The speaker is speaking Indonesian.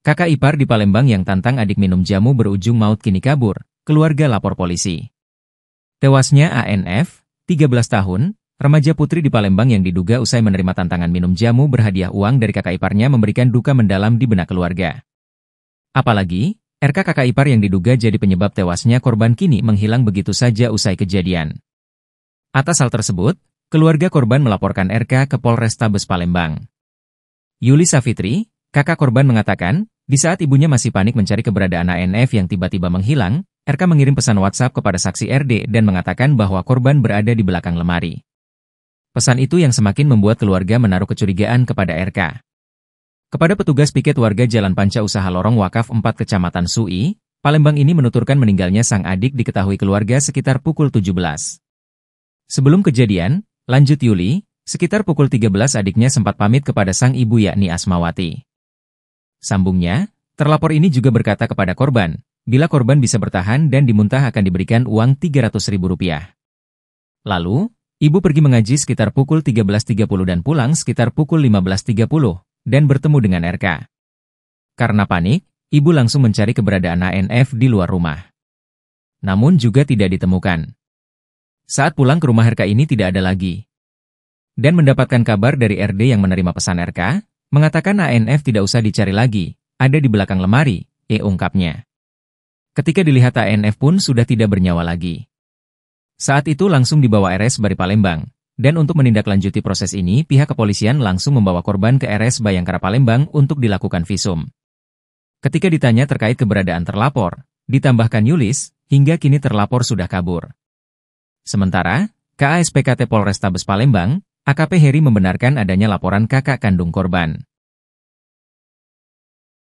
Kakak ipar di Palembang yang tantang adik minum jamu berujung maut kini kabur, keluarga lapor polisi. Tewasnya ANF, 13 tahun, remaja putri di Palembang yang diduga usai menerima tantangan minum jamu berhadiah uang dari kakak iparnya memberikan duka mendalam di benak keluarga. Apalagi, RK kakak ipar yang diduga jadi penyebab tewasnya korban kini menghilang begitu saja usai kejadian. Atas hal tersebut, keluarga korban melaporkan RK ke Polrestabes Palembang. Yuli Safitri, kakak korban mengatakan, di saat ibunya masih panik mencari keberadaan ANF yang tiba-tiba menghilang, RK mengirim pesan WhatsApp kepada saksi RD dan mengatakan bahwa korban berada di belakang lemari. Pesan itu yang semakin membuat keluarga menaruh kecurigaan kepada RK. Kepada petugas piket warga Jalan Panca Usaha Lorong Wakaf 4 Kecamatan Sui, Palembang ini menuturkan meninggalnya sang adik diketahui keluarga sekitar pukul 17. Sebelum kejadian, lanjut Yuli, sekitar pukul 13 adiknya sempat pamit kepada sang ibu yakni Asmawati. Sambungnya, terlapor ini juga berkata kepada korban, bila korban bisa bertahan dan dimuntah akan diberikan uang Rp300.000. Lalu, ibu pergi mengaji sekitar pukul 13.30 dan pulang sekitar pukul 15.30 dan bertemu dengan RK. Karena panik, ibu langsung mencari keberadaan ANF di luar rumah. Namun juga tidak ditemukan. Saat pulang ke rumah RK ini tidak ada lagi. Dan mendapatkan kabar dari RD yang menerima pesan RK, mengatakan ANF tidak usah dicari lagi, ada di belakang lemari, ungkapnya. Ketika dilihat ANF pun sudah tidak bernyawa lagi. Saat itu langsung dibawa RS Bari Palembang, dan untuk menindaklanjuti proses ini pihak kepolisian langsung membawa korban ke RS Bayangkara Palembang untuk dilakukan visum. Ketika ditanya terkait keberadaan terlapor, ditambahkan Yulis, hingga kini terlapor sudah kabur. Sementara, KASPKT Polrestabes Palembang, AKP Heri membenarkan adanya laporan kakak kandung korban.